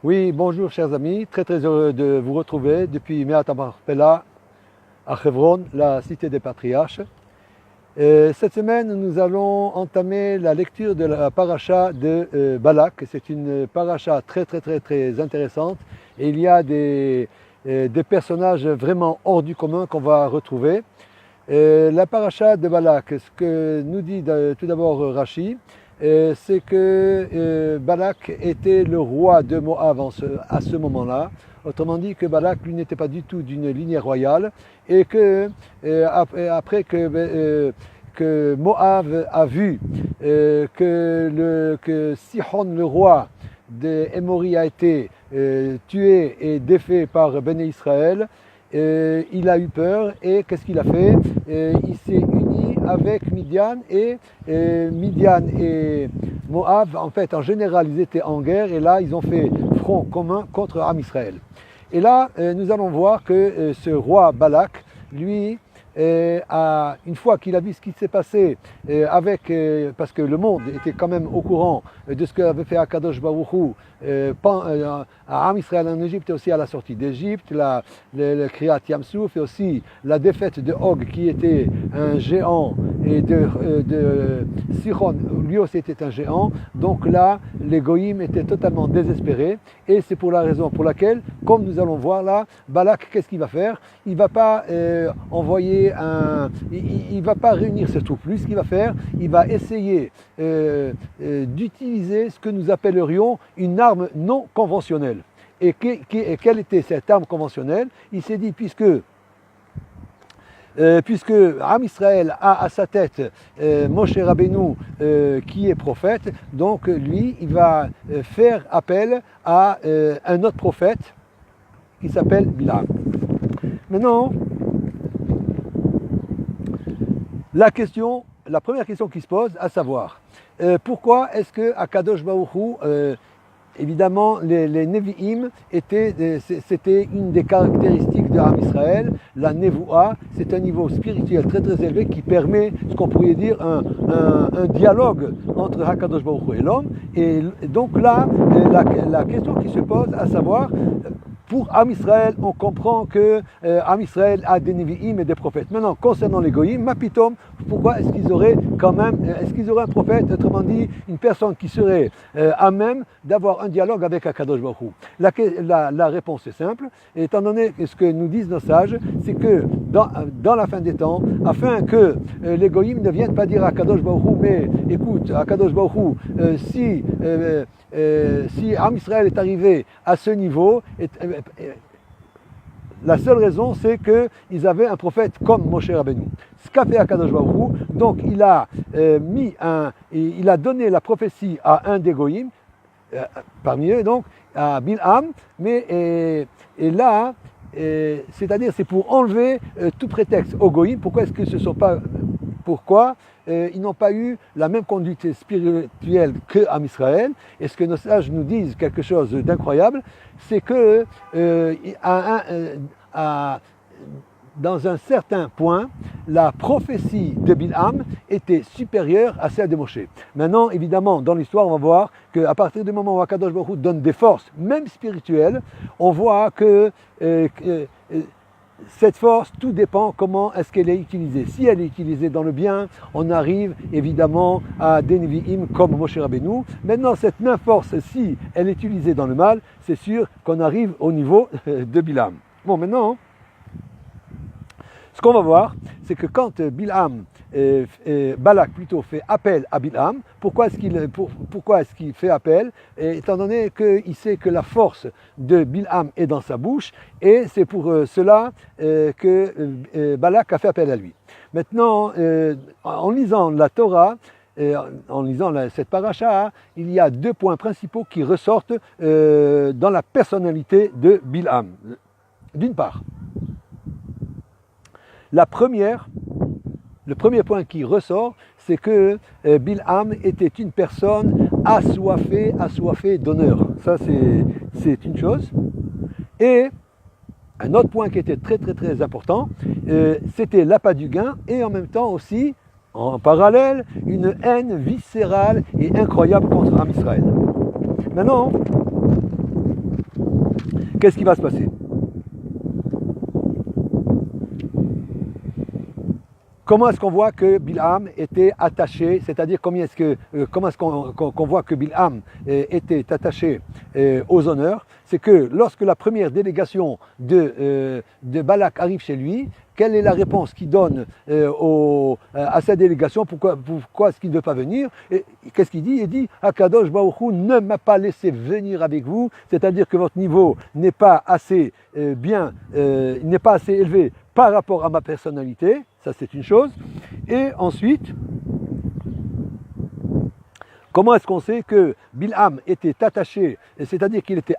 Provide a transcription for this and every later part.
Oui, bonjour chers amis, très heureux de vous retrouver depuis Meat HaMachpelah à Hebron, la cité des patriarches. Cette semaine, nous allons entamer la lecture de la paracha de Balak. C'est une paracha très intéressante et il y a des personnages vraiment hors du commun qu'on va retrouver. La paracha de Balak, ce que nous dit tout d'abord Rashi, c'est que Balak était le roi de Moab à ce moment-là. Autrement dit que Balak, lui, n'était pas du tout d'une lignée royale et que après que Moab a vu que Sihon, le roi des Émoris, a été tué et défait par Béné Israël, il a eu peur et qu'est-ce qu'il a fait? Il s'est uni avec Midian et Moab, en fait, en général, ils étaient en guerre et là, ils ont fait front commun contre Am Israël. Et là, nous allons voir que ce roi Balak, lui, une fois qu'il a vu ce qui s'est passé parce que le monde était quand même au courant de ce qu'avait fait Akadosh Baruch Hu à Am Israël en Égypte et aussi à la sortie d'Égypte, le Kriyat Yamsouf et aussi la défaite de Og qui était un géant et de Sihon lui aussi était un géant. Donc là, les Goïms étaient totalement désespérés et c'est pour la raison pour laquelle, comme nous allons voir là, Balak, qu'est-ce qu'il va faire? Il ne va pas envoyer il ne va pas réunir ses troupes. Lui, ce qu'il va faire, il va essayer d'utiliser ce que nous appellerions une arme non conventionnelle. Et quelle était cette arme conventionnelle? Il s'est dit, puisque Am Israël a à sa tête Moshe Rabbeinu qui est prophète, donc lui, il va faire appel à un autre prophète qui s'appelle Bilam. Maintenant, la première question qui se pose, à savoir, pourquoi est-ce que Akadosh Baruch Hu, évidemment, les Nevi'im, c'était une des caractéristiques de Am Israël. La Nevoua, c'est un niveau spirituel très élevé qui permet, ce qu'on pourrait dire, un dialogue entre Akadosh Baruch Hu et l'homme. Et donc là, la question qui se pose, à savoir, pour Am Israël, on comprend que Am Israël a des Nevi'im et des prophètes. Maintenant, concernant les Goïm, Mapitom, pourquoi est-ce qu'ils auraient un prophète, autrement dit, une personne qui serait à même d'avoir un dialogue avec Akadosh Baruch Hu? La réponse est simple, étant donné que ce que nous disent nos sages, c'est que dans la fin des temps, afin que les Goïm ne viennent pas dire à Akadosh Baruch Hu, mais écoute, Akadosh Baruch Hu, si Am Israël est arrivé à ce niveau, la seule raison, c'est qu'ils avaient un prophète comme Moshe Rabbeinu. Ce qu'a fait Akadosh Baruch Hu, donc il a donné la prophétie à un des Goïm, parmi eux donc, à Bilham, mais là, c'est-à-dire c'est pour enlever tout prétexte aux Goïm. Pourquoi est-ce que ce ne sont pas... Pourquoi ils n'ont pas eu la même conduite spirituelle qu'Am Israël? Et ce que nos sages nous disent quelque chose d'incroyable, c'est que dans un certain point, la prophétie de Bilham était supérieure à celle de Moshe. Maintenant, évidemment, dans l'histoire, on va voir qu'à partir du moment où Akadosh Baruch Hu donne des forces, même spirituelles, on voit que cette force, tout dépend comment est-ce qu'elle est utilisée. Si elle est utilisée dans le bien, on arrive évidemment à des Nevi'im comme Moshe Rabbeinu. Maintenant, cette même force, si elle est utilisée dans le mal, c'est sûr qu'on arrive au niveau de Bilham. Bon, maintenant, ce qu'on va voir, c'est que quand Balak plutôt fait appel à Bilham, pourquoi est-ce qu'il fait appel? Étant donné qu'il sait que la force de Bilham est dans sa bouche, et c'est pour cela que Balak a fait appel à lui. Maintenant, en lisant la Torah, en lisant cette paracha, il y a deux points principaux qui ressortent dans la personnalité de Bilham. D'une part, le premier point qui ressort, c'est que Bilham était une personne assoiffée d'honneur. Ça, c'est une chose. Et un autre point qui était très important, c'était l'appât du gain et en même temps aussi, en parallèle, une haine viscérale et incroyable contre Am Israël. Maintenant, qu'est-ce qui va se passer? Comment est-ce qu'on voit que Bilham était attaché, c'est-à-dire comment est-ce qu'on voit que Bilham était attaché aux honneurs? C'est que lorsque la première délégation de Balak arrive chez lui, quelle est la réponse qu'il donne à sa délégation? Pourquoi est-ce qu'il ne veut pas venir? Et qu'est-ce qu'il dit? Il dit Akadosh Baruch Hu ne m'a pas laissé venir avec vous, c'est-à-dire que votre niveau n'est pas assez n'est pas assez élevé par rapport à ma personnalité. Ça, c'est une chose. Et ensuite, comment est-ce qu'on sait que Bilham était attaché, c'est-à-dire qu'il était,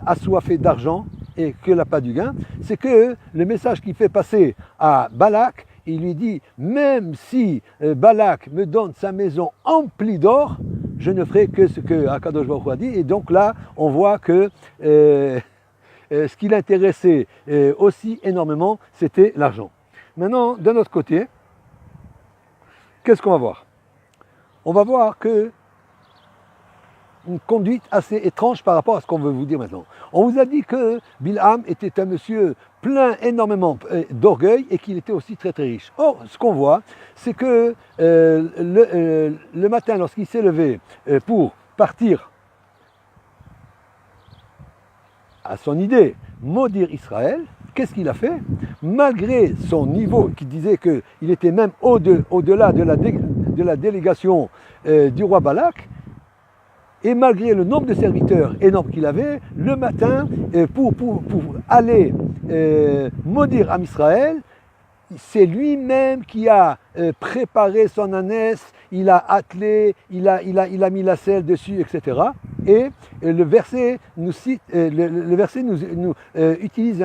assoiffé d'argent et qu'il n'a pas du gain? C'est que le message qu'il fait passer à Balak, il lui dit, même si Balak me donne sa maison emplie d'or, je ne ferai que ce que Akadosh Baruch Hu a dit. Et donc là, on voit que ce qui l'intéressait aussi énormément, c'était l'argent. Maintenant, d'un autre côté, qu'est-ce qu'on va voir? On va voir que une conduite assez étrange par rapport à ce qu'on veut vous dire maintenant. On vous a dit que Bilham était un monsieur plein énormément d'orgueil et qu'il était aussi très très riche. Or, ce qu'on voit, c'est que le matin, lorsqu'il s'est levé pour partir à son idée, maudire Israël, qu'est-ce qu'il a fait? Malgré son niveau, qui disait qu'il était même au-delà de la délégation du roi Balak, et malgré le nombre de serviteurs énorme qu'il avait, le matin, pour aller maudire Israël, c'est lui-même qui a préparé son ânesse, il a attelé, il a mis la selle dessus, etc. Et le verset nous cite, le verset nous utilise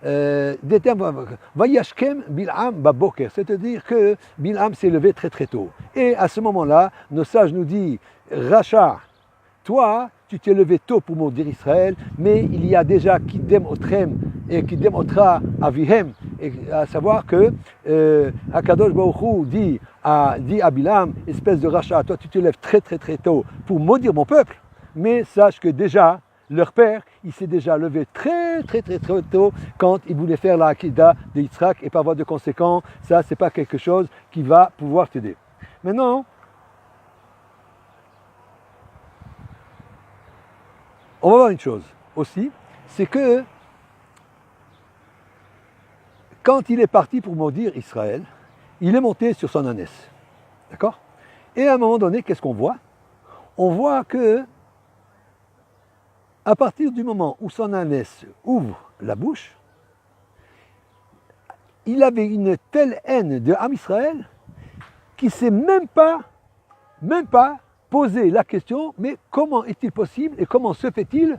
des termes, Vayashkem Bilham Baboker, c'est-à-dire que Bilham s'est levé très très tôt. Et à ce moment-là, nos sages nous disent, Racha, toi, tu t'es levé tôt pour maudire Israël, mais il y a déjà Kidem Otrem et Kidem Otra Avihem, et à savoir que Akadosh Baruch Hu dit à Bilham, espèce de rachat, toi tu te lèves très très très tôt pour maudire mon peuple, mais sache que déjà, leur père, il s'est déjà levé très très très très tôt quand il voulait faire la Akida de Yitzhak, et par voie de conséquent, ça c'est pas quelque chose qui va pouvoir t'aider. Maintenant, on va voir une chose aussi, c'est que quand il est parti pour maudire Israël, il est monté sur son ânesse. D'accord? Et à un moment donné, qu'est-ce qu'on voit? On voit que, à partir du moment où son ânesse ouvre la bouche, il avait une telle haine de Am Israël qu'il ne s'est même pas posé la question, mais comment est-il possible et comment se fait-il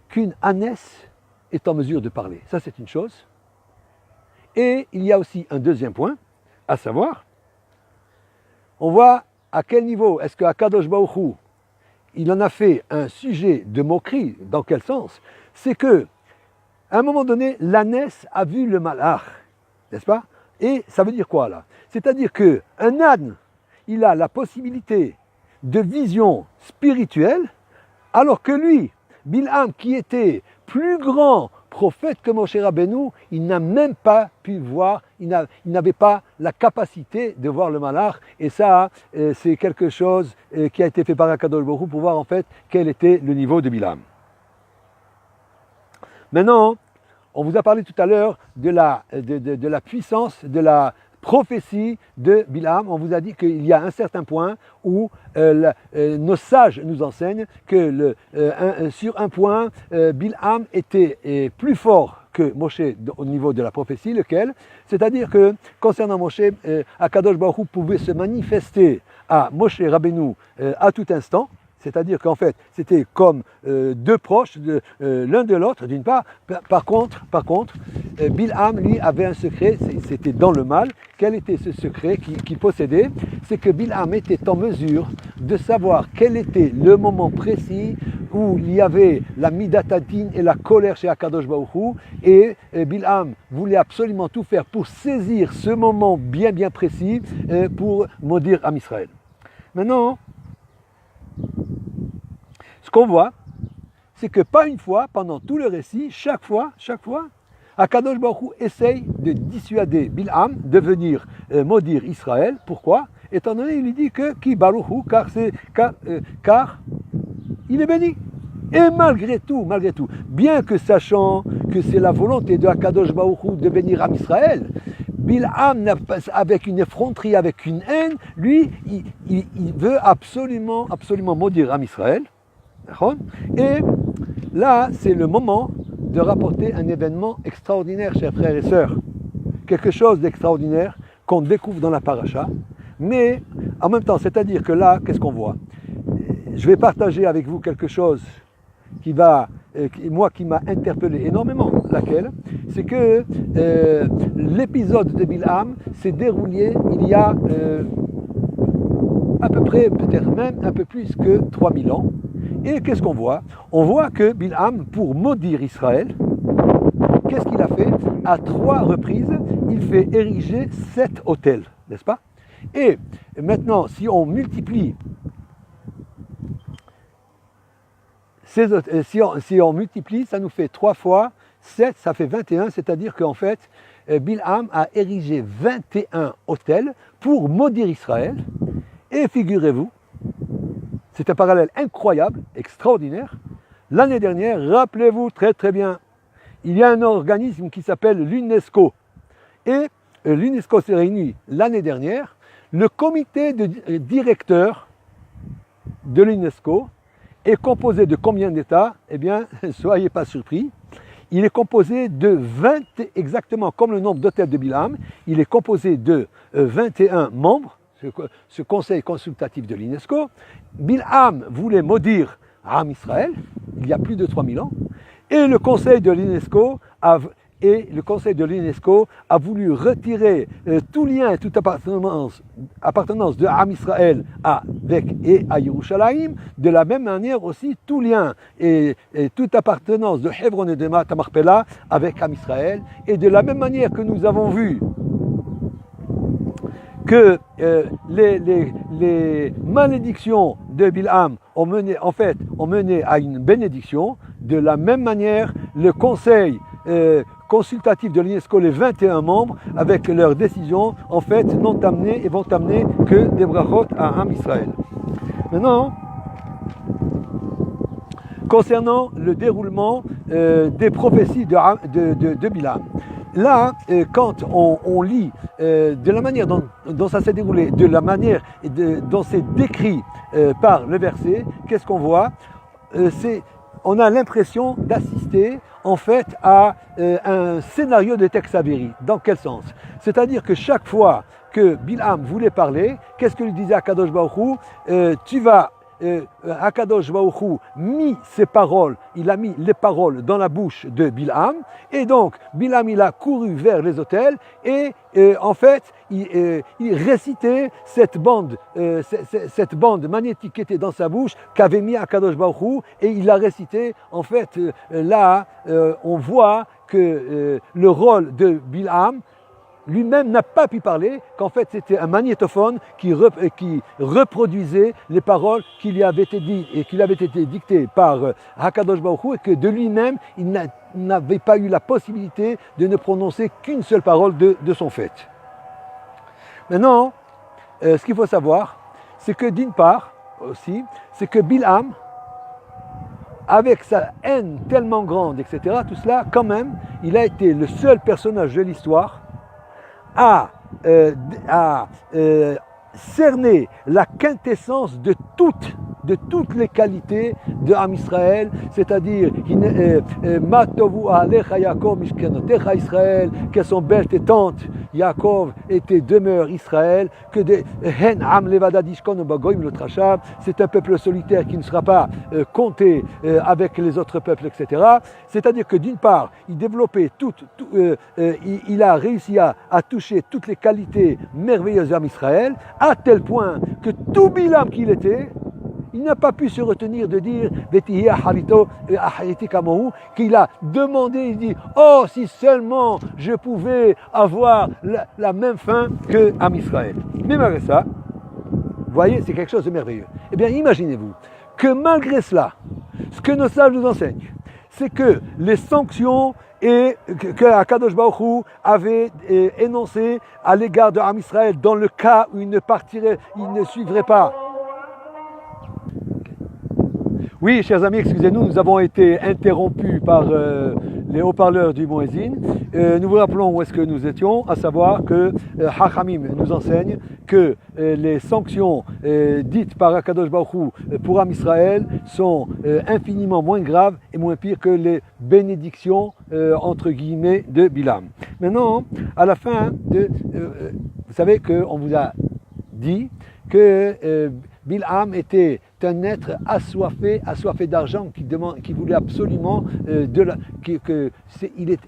qu'une ânesse est en mesure de parler? Ça, c'est une chose. Et il y a aussi un deuxième point, à savoir, on voit à quel niveau est-ce que Akadosh Baruch Hu, il en a fait un sujet de moquerie. Dans quel sens? C'est que, à un moment donné, l'ânesse a vu le malach, n'est-ce pas? Et ça veut dire quoi là? C'est-à-dire qu'un âne, il a la possibilité de vision spirituelle, alors que lui, Bilham, qui était plus grand prophète que Moshe Rabbeinu, il n'a même pas pu voir, il n'avait pas la capacité de voir le malach, et ça, c'est quelque chose qui a été fait par Akadosh Baruch Hu pour voir en fait quel était le niveau de Bilham. Maintenant, on vous a parlé tout à l'heure de la puissance, de la prophétie de Bilham. On vous a dit qu'il y a un certain point où nos sages nous enseignent que sur un point, Bilham était plus fort que Moshe au niveau de la prophétie, lequel? C'est-à-dire que concernant Moshe, Akadosh Baruch Hu pouvait se manifester à Moshe Rabbeinu à tout instant. C'est-à-dire qu'en fait, c'était comme deux proches l'un de l'autre, d'une part. Par contre, Bilham, lui, avait un secret, c'était dans le mal. Quel était ce secret qu'il possédait? C'est que Bilham était en mesure de savoir quel était le moment précis où il y avait la midatadin et la colère chez Akadosh Baruch Hu, et Bilham voulait absolument tout faire pour saisir ce moment bien bien précis pour maudire Am Israël. Maintenant, ce qu'on voit, c'est que pas une fois, pendant tout le récit, chaque fois, Akadosh Baruch Hu essaye de dissuader Bil'am de venir maudire Israël. Pourquoi? Étant donné, il lui dit que qui Baruch Hu, car il est béni. Et malgré tout, bien que sachant que c'est la volonté de Akadosh Baruch Hu de bénir Am Israël, Bil'am, avec une effronterie, avec une haine, lui, il veut absolument maudire Am Israël. Et là, c'est le moment de rapporter un événement extraordinaire, chers frères et sœurs. Quelque chose d'extraordinaire qu'on découvre dans la paracha. Mais en même temps, c'est-à-dire que là, qu'est-ce qu'on voit? Je vais partager avec vous quelque chose qui m'a interpellé énormément. Laquelle? C'est que l'épisode de Bil'am s'est déroulé il y a à peu près, peut-être même un peu plus que 3000 ans. Et qu'est-ce qu'on voit? On voit que Bil'am, pour maudire Israël, qu'est-ce qu'il a fait? À 3 reprises, il fait ériger 7 autels, n'est-ce pas? Et maintenant, si on multiplie si on multiplie, ça nous fait 3 fois 7, ça fait 21, c'est-à-dire qu'en fait, Bil'am a érigé 21 autels pour maudire Israël. Et figurez-vous, c'est un parallèle incroyable, extraordinaire. L'année dernière, rappelez-vous très bien, il y a un organisme qui s'appelle l'UNESCO. Et l'UNESCO s'est réuni l'année dernière. Le comité de directeur de l'UNESCO est composé de combien d'États? Eh bien, soyez pas surpris. Il est composé de 20, exactement comme le nombre d'autels de Bil'am, il est composé de 21 membres, ce conseil consultatif de l'UNESCO. Bil'am voulait maudire Am Israël, il y a plus de 3000 ans, et le conseil de l'UNESCO a voulu retirer tout lien, toute appartenance de Am Israël et à Yerushalayim, de la même manière aussi tout lien et toute appartenance de Hebron et de Ma'at Marpella avec Am Israël, et de la même manière que nous avons vu que les malédictions de Bil'am ont mené à une bénédiction, de la même manière le conseil consultatif de l'UNESCO, les 21 membres, avec leurs décisions, en fait, vont amener que des brachot à Am Israël. Maintenant, concernant le déroulement des prophéties de Bil'am. Là, quand on lit de la manière dont ça s'est déroulé, de la manière dont c'est décrit par le verset, qu'est-ce qu'on voit? On a l'impression d'assister en fait à un scénario de Tex Avery. Dans quel sens? C'est-à-dire que chaque fois que Bil'am voulait parler, qu'est-ce que lui disait Akadosh Baruch Hu? Akadosh Baruch Hu il a mis les paroles dans la bouche de Bil'am, et donc Bil'am il a couru vers les autels, et en fait il récitait cette bande magnétique qui était dans sa bouche, qu'avait mis Akadosh Baruch Hu, et il l'a récité. En fait, là on voit que le rôle de Bil'am lui-même n'a pas pu parler, qu'en fait c'était un magnétophone qui reproduisait les paroles qui lui avaient été dites et qui lui avaient été dictées par Hakadosh Baruch Hu, et que de lui-même il n'avait pas eu la possibilité de ne prononcer qu'une seule parole de son fait. Maintenant, ce qu'il faut savoir, c'est que d'une part aussi, c'est que Bil'am, avec sa haine tellement grande, etc., tout cela, quand même, il a été le seul personnage de l'histoire à cerner la quintessence de toutes les qualités de Am Israël, c'est-à-dire Matovu alecha Yaakov mishkanotecha Israël, qu'elles sont belles tes tentes, Yaakov et tes demeures Israël, que Hen Am Levadad Yishkon Bagoim Lotrachab, c'est un peuple solitaire qui ne sera pas compté avec les autres peuples, etc. C'est-à-dire que d'une part, il développait il a réussi à toucher toutes les qualités merveilleuses d'Am Israël, à tel point que tout Bil'am qu'il était, il n'a pas pu se retenir de dire qu'il a demandé, il dit, oh, si seulement je pouvais avoir la même fin que Am Israël. Mais malgré ça, vous voyez, c'est quelque chose de merveilleux. Eh bien, imaginez-vous que malgré cela, Ce que nos sages nous enseignent, c'est que les sanctions que Akadosh Baruch Hu avait énoncées à l'égard de Am Israël dans le cas où il ne suivrait pas. Oui, chers amis, excusez-nous, nous avons été interrompus par les haut-parleurs du Moëzin. Nous vous rappelons où est-ce que nous étions, à savoir que Hachamim nous enseigne que les sanctions dites par Akadosh Baruch Hu pour Am Israël sont infiniment moins graves et moins pires que les bénédictions entre guillemets de Bilam. Maintenant, à la fin vous savez qu'on vous a dit que Bilham était un être assoiffé d'argent, qui voulait absolument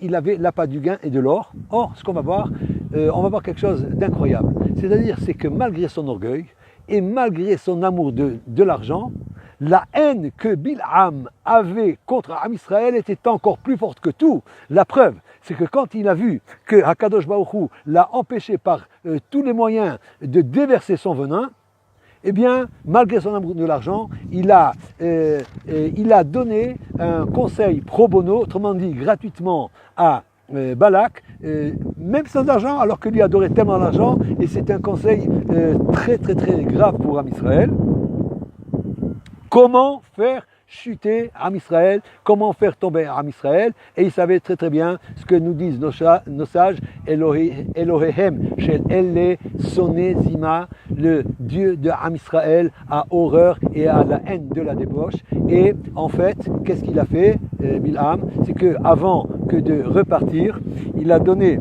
il avait l'appât du gain et de l'or. Or, ce qu'on va voir, on va voir quelque chose d'incroyable. C'est-à-dire, c'est que malgré son orgueil et malgré son amour de l'argent, la haine que Bilham avait contre Am Israël était encore plus forte que tout. La preuve, c'est que quand il a vu que Hakadosh Baruch Hu l'a empêché par tous les moyens de déverser son venin, eh bien, malgré son amour de l'argent, il a donné un conseil pro bono, autrement dit gratuitement, à Balak, même sans argent, alors que lui adorait tellement l'argent, et c'est un conseil très très très grave pour Am Israël. Comment faire chuter Am Israël, comment faire tomber Am Israël, et il savait très très bien ce que nous disent nos sages, Elohehem shel Elle Soné Zima, le Dieu de Am Israël a horreur et a la haine de la débauche. Et en fait, qu'est-ce qu'il a fait, Bilham? C'est qu'avant que de repartir, il a donné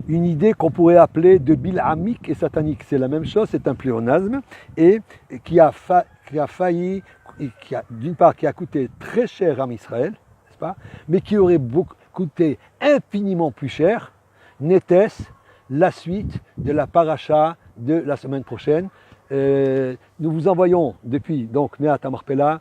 une idée qu'on pourrait appeler de bilhamique et satanique. C'est la même chose, c'est un pléonasme, et qui a failli, d'une part qui a coûté très cher à Israël, n'est-ce pas, mais qui aurait coûté infiniment plus cher, n'était-ce la suite de la paracha de la semaine prochaine. Nous vous envoyons depuis donc Meat HaMarpela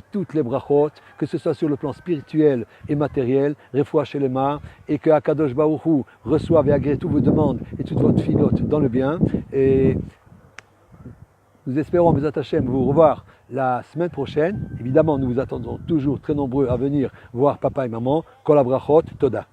toutes les brachot, que ce soit sur le plan spirituel et matériel, Refoua Shelema, et que Akadosh Baruch Hu reçoive et agrée toutes vos demandes et toutes votre filote dans le bien. Et nous espérons, Bezat Hashem, vous revoir la semaine prochaine. Évidemment, nous vous attendons toujours très nombreux à venir voir papa et maman. Kol habrachot, Toda.